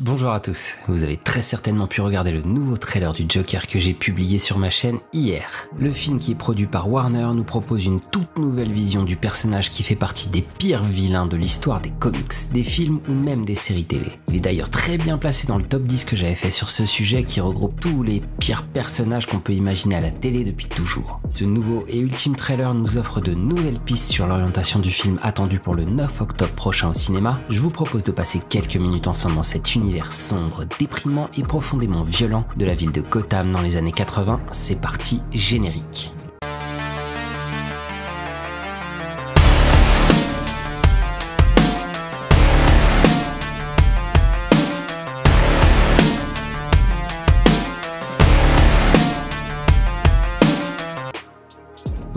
Bonjour à tous, vous avez très certainement pu regarder le nouveau trailer du Joker que j'ai publié sur ma chaîne hier. Le film qui est produit par Warner nous propose une toute nouvelle vision du personnage qui fait partie des pires vilains de l'histoire des comics, des films ou même des séries télé. Il est d'ailleurs très bien placé dans le top 10 que j'avais fait sur ce sujet qui regroupe tous les pires personnages qu'on peut imaginer à la télé depuis toujours. Ce nouveau et ultime trailer nous offre de nouvelles pistes sur l'orientation du film attendu pour le 9 octobre prochain au cinéma. Je vous propose de passer quelques minutes ensemble dans cet univers sombre, déprimant et profondément violent de la ville de Gotham dans les années 80. C'est parti, générique.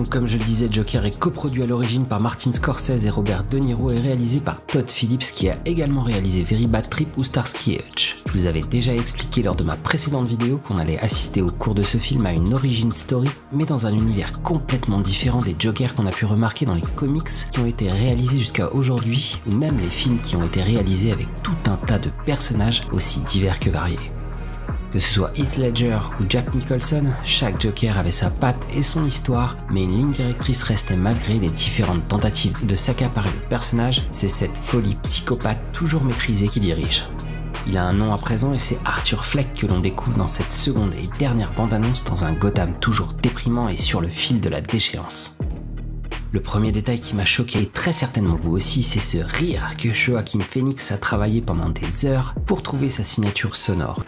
Donc comme je le disais, Joker est coproduit à l'origine par Martin Scorsese et Robert De Niro et réalisé par Todd Phillips qui a également réalisé Very Bad Trip ou Starsky et Hutch. Je vous avais déjà expliqué lors de ma précédente vidéo qu'on allait assister au cours de ce film à une origin story, mais dans un univers complètement différent des Jokers qu'on a pu remarquer dans les comics qui ont été réalisés jusqu'à aujourd'hui, ou même les films qui ont été réalisés avec tout un tas de personnages aussi divers que variés. Que ce soit Heath Ledger ou Jack Nicholson, chaque Joker avait sa patte et son histoire, mais une ligne directrice restait malgré les différentes tentatives de s'accaparer le personnage, c'est cette folie psychopathe toujours maîtrisée qui dirige. Il a un nom à présent et c'est Arthur Fleck que l'on découvre dans cette seconde et dernière bande-annonce dans un Gotham toujours déprimant et sur le fil de la déchéance. Le premier détail qui m'a choqué, et très certainement vous aussi, c'est ce rire que Joaquin Phoenix a travaillé pendant des heures pour trouver sa signature sonore.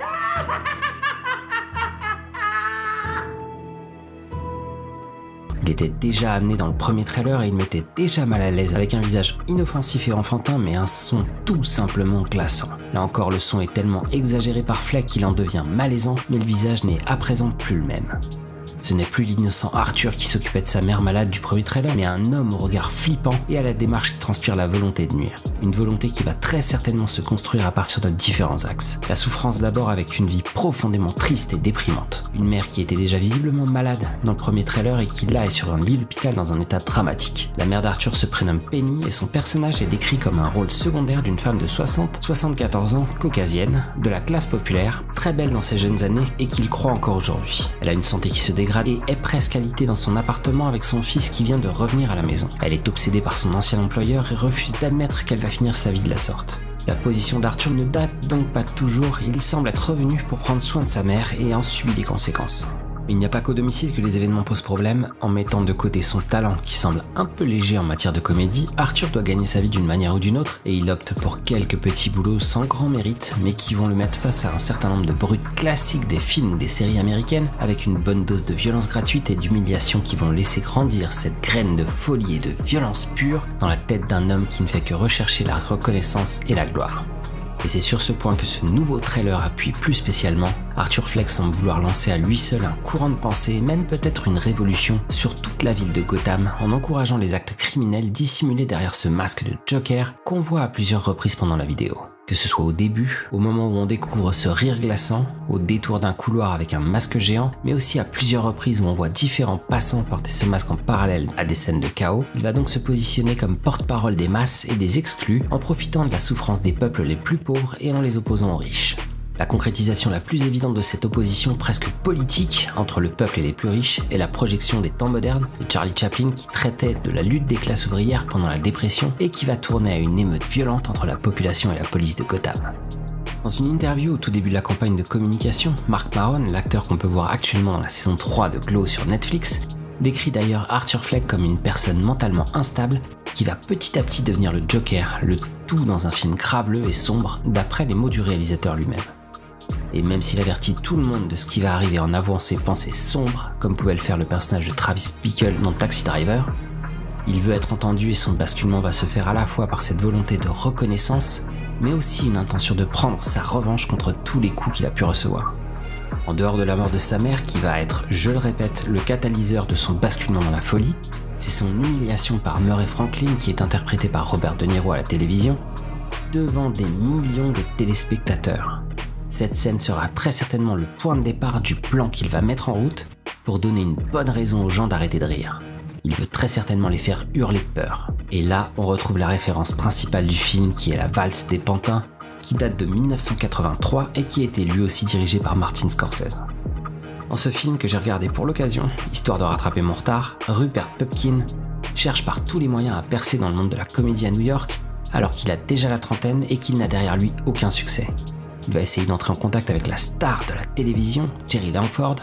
Il était déjà amené dans le premier trailer et il mettait déjà mal à l'aise avec un visage inoffensif et enfantin mais un son tout simplement glaçant. Là encore le son est tellement exagéré par Fleck qu'il en devient malaisant mais le visage n'est à présent plus le même. Ce n'est plus l'innocent Arthur qui s'occupait de sa mère malade du premier trailer, mais un homme au regard flippant et à la démarche qui transpire la volonté de nuire. Une volonté qui va très certainement se construire à partir de différents axes. La souffrance d'abord avec une vie profondément triste et déprimante. Une mère qui était déjà visiblement malade dans le premier trailer et qui là est sur un lit d'hôpital dans un état dramatique. La mère d'Arthur se prénomme Penny et son personnage est décrit comme un rôle secondaire d'une femme de 60-74 ans, caucasienne, de la classe populaire, très belle dans ses jeunes années et qu'il croit encore aujourd'hui. Elle a une santé qui se dégrade et est presque alitée dans son appartement avec son fils qui vient de revenir à la maison. Elle est obsédée par son ancien employeur et refuse d'admettre qu'elle va finir sa vie de la sorte. La position d'Arthur ne date donc pas toujours, il semble être revenu pour prendre soin de sa mère et en subit les conséquences. Mais il n'y a pas qu'au domicile que les événements posent problème. En mettant de côté son talent qui semble un peu léger en matière de comédie, Arthur doit gagner sa vie d'une manière ou d'une autre et il opte pour quelques petits boulots sans grand mérite mais qui vont le mettre face à un certain nombre de brutes classiques des films ou des séries américaines avec une bonne dose de violence gratuite et d'humiliation qui vont laisser grandir cette graine de folie et de violence pure dans la tête d'un homme qui ne fait que rechercher la reconnaissance et la gloire. Et c'est sur ce point que ce nouveau trailer appuie plus spécialement. Arthur Fleck semble vouloir lancer à lui seul un courant de pensée, même peut-être une révolution sur toute la ville de Gotham en encourageant les actes criminels dissimulés derrière ce masque de Joker qu'on voit à plusieurs reprises pendant la vidéo. Que ce soit au début, au moment où on découvre ce rire glaçant, au détour d'un couloir avec un masque géant, mais aussi à plusieurs reprises où on voit différents passants porter ce masque en parallèle à des scènes de chaos, il va donc se positionner comme porte-parole des masses et des exclus en profitant de la souffrance des peuples les plus pauvres et en les opposant aux riches. La concrétisation la plus évidente de cette opposition presque politique entre le peuple et les plus riches est la projection des temps modernes de Charlie Chaplin qui traitait de la lutte des classes ouvrières pendant la dépression et qui va tourner à une émeute violente entre la population et la police de Gotham. Dans une interview au tout début de la campagne de communication, Mark Maron, l'acteur qu'on peut voir actuellement dans la saison 3 de Glow sur Netflix, décrit d'ailleurs Arthur Fleck comme une personne mentalement instable qui va petit à petit devenir le Joker, le tout dans un film graveleux et sombre d'après les mots du réalisateur lui-même. Et même s'il avertit tout le monde de ce qui va arriver en avouant ses pensées sombres, comme pouvait le faire le personnage de Travis Bickle dans Taxi Driver, il veut être entendu et son basculement va se faire à la fois par cette volonté de reconnaissance, mais aussi une intention de prendre sa revanche contre tous les coups qu'il a pu recevoir. En dehors de la mort de sa mère, qui va être, je le répète, le catalyseur de son basculement dans la folie, c'est son humiliation par Murray Franklin qui est interprété par Robert De Niro à la télévision, devant des millions de téléspectateurs. Cette scène sera très certainement le point de départ du plan qu'il va mettre en route pour donner une bonne raison aux gens d'arrêter de rire. Il veut très certainement les faire hurler de peur. Et là, on retrouve la référence principale du film qui est la valse des pantins, qui date de 1983 et qui a été lui aussi dirigé par Martin Scorsese. Dans ce film que j'ai regardé pour l'occasion, histoire de rattraper mon retard, Rupert Pupkin cherche par tous les moyens à percer dans le monde de la comédie à New York alors qu'il a déjà la trentaine et qu'il n'a derrière lui aucun succès. Il va essayer d'entrer en contact avec la star de la télévision, Jerry Langford,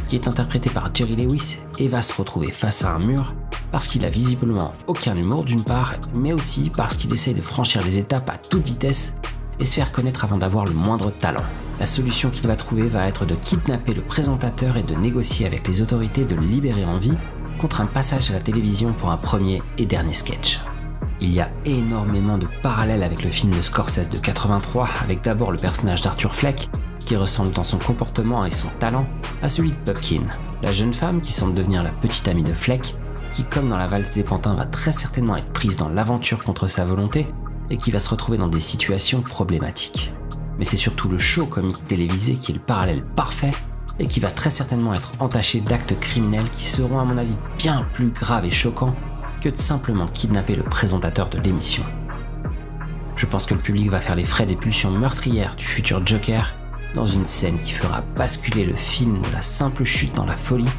qui est interprété par Jerry Lewis, et va se retrouver face à un mur parce qu'il a visiblement aucun humour d'une part, mais aussi parce qu'il essaye de franchir les étapes à toute vitesse et se faire connaître avant d'avoir le moindre talent. La solution qu'il va trouver va être de kidnapper le présentateur et de négocier avec les autorités de le libérer en vie contre un passage à la télévision pour un premier et dernier sketch. Il y a énormément de parallèles avec le film de Scorsese de 83, avec d'abord le personnage d'Arthur Fleck, qui ressemble dans son comportement et son talent à celui de Pupkin, la jeune femme qui semble devenir la petite amie de Fleck, qui comme dans la valse des pantins va très certainement être prise dans l'aventure contre sa volonté et qui va se retrouver dans des situations problématiques. Mais c'est surtout le show comique télévisé qui est le parallèle parfait et qui va très certainement être entaché d'actes criminels qui seront à mon avis bien plus graves et choquants que de simplement kidnapper le présentateur de l'émission. Je pense que le public va faire les frais des pulsions meurtrières du futur Joker dans une scène qui fera basculer le film de la simple chute dans la folie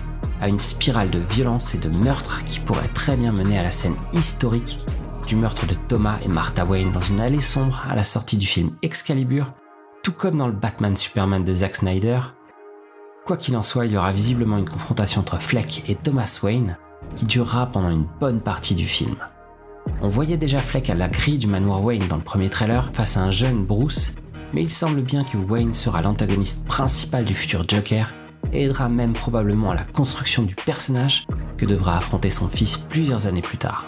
à une spirale de violence et de meurtre qui pourrait très bien mener à la scène historique du meurtre de Thomas et Martha Wayne dans une allée sombre à la sortie du film Excalibur, tout comme dans le Batman-Superman de Zack Snyder. Quoi qu'il en soit, il y aura visiblement une confrontation entre Fleck et Thomas Wayne qui durera pendant une bonne partie du film. On voyait déjà Fleck à la grille du manoir Wayne dans le premier trailer face à un jeune Bruce, mais il semble bien que Wayne sera l'antagoniste principal du futur Joker et aidera même probablement à la construction du personnage que devra affronter son fils plusieurs années plus tard.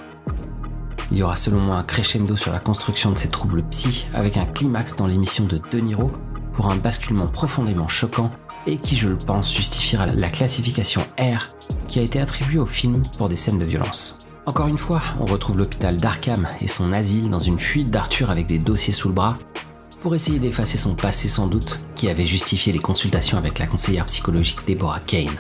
Il y aura selon moi un crescendo sur la construction de ces troubles psy avec un climax dans l'émission de De Niro pour un basculement profondément choquant et qui, je le pense, justifiera la classification R qui a été attribuée au film pour des scènes de violence. Encore une fois, on retrouve l'hôpital d'Arkham et son asile dans une fuite d'Arthur avec des dossiers sous le bras pour essayer d'effacer son passé sans doute qui avait justifié les consultations avec la conseillère psychologique Deborah Kane.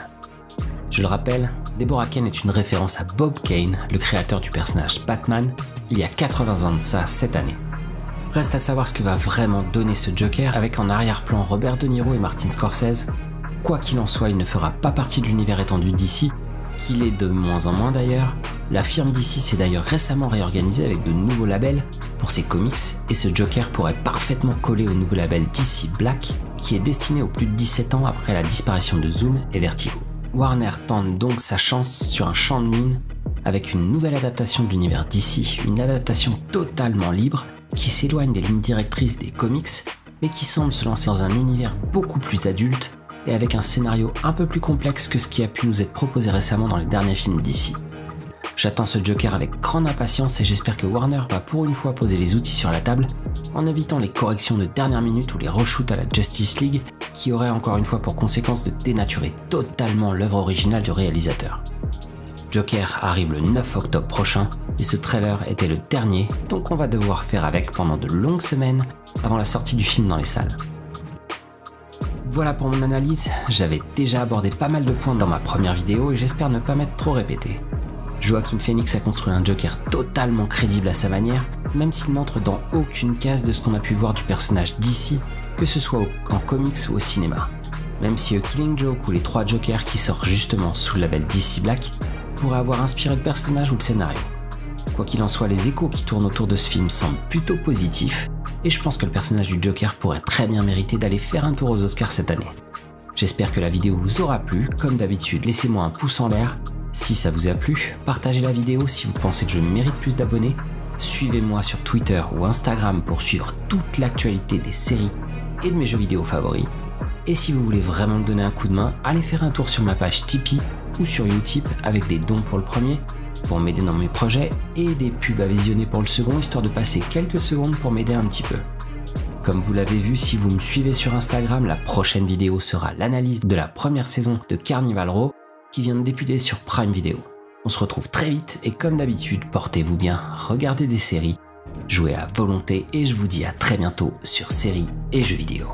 Je le rappelle, Deborah Kane est une référence à Bob Kane, le créateur du personnage Batman, il y a 80 ans de ça cette année. Reste à savoir ce que va vraiment donner ce Joker avec en arrière-plan Robert De Niro et Martin Scorsese. Quoi qu'il en soit, il ne fera pas partie de l'univers étendu d'ici, qu'il est de moins en moins d'ailleurs. La firme DC s'est d'ailleurs récemment réorganisée avec de nouveaux labels pour ses comics et ce Joker pourrait parfaitement coller au nouveau label DC Black qui est destiné aux plus de 17 ans après la disparition de Zoom et Vertigo. Warner tente donc sa chance sur un champ de mine avec une nouvelle adaptation de l'univers DC, une adaptation totalement libre qui s'éloigne des lignes directrices des comics mais qui semble se lancer dans un univers beaucoup plus adulte et avec un scénario un peu plus complexe que ce qui a pu nous être proposé récemment dans les derniers films d'ici. J'attends ce Joker avec grande impatience et j'espère que Warner va pour une fois poser les outils sur la table en évitant les corrections de dernière minute ou les reshoots à la Justice League qui auraient encore une fois pour conséquence de dénaturer totalement l'œuvre originale du réalisateur. Joker arrive le 9 octobre prochain et ce trailer était le dernier, donc on va devoir faire avec pendant de longues semaines avant la sortie du film dans les salles. Voilà pour mon analyse, j'avais déjà abordé pas mal de points dans ma première vidéo et j'espère ne pas m'être trop répété. Joaquin Phoenix a construit un Joker totalement crédible à sa manière, même s'il n'entre dans aucune case de ce qu'on a pu voir du personnage d'ici, que ce soit en comics ou au cinéma. Même si A Killing Joke ou les 3 Jokers qui sortent justement sous le label DC Black pourraient avoir inspiré le personnage ou le scénario. Quoi qu'il en soit, les échos qui tournent autour de ce film semblent plutôt positifs, et je pense que le personnage du Joker pourrait très bien mériter d'aller faire un tour aux Oscars cette année. J'espère que la vidéo vous aura plu, comme d'habitude laissez-moi un pouce en l'air, si ça vous a plu, partagez la vidéo si vous pensez que je mérite plus d'abonnés, suivez-moi sur Twitter ou Instagram pour suivre toute l'actualité des séries et de mes jeux vidéo favoris, et si vous voulez vraiment me donner un coup de main, allez faire un tour sur ma page Tipeee ou sur Utip avec des dons pour le premier, pour m'aider dans mes projets et des pubs à visionner pour le second, histoire de passer quelques secondes pour m'aider un petit peu. Comme vous l'avez vu, si vous me suivez sur Instagram, la prochaine vidéo sera l'analyse de la première saison de Carnival Row qui vient de débuter sur Prime Video. On se retrouve très vite et comme d'habitude, portez-vous bien, regardez des séries, jouez à volonté et je vous dis à très bientôt sur Séries et Jeux vidéo.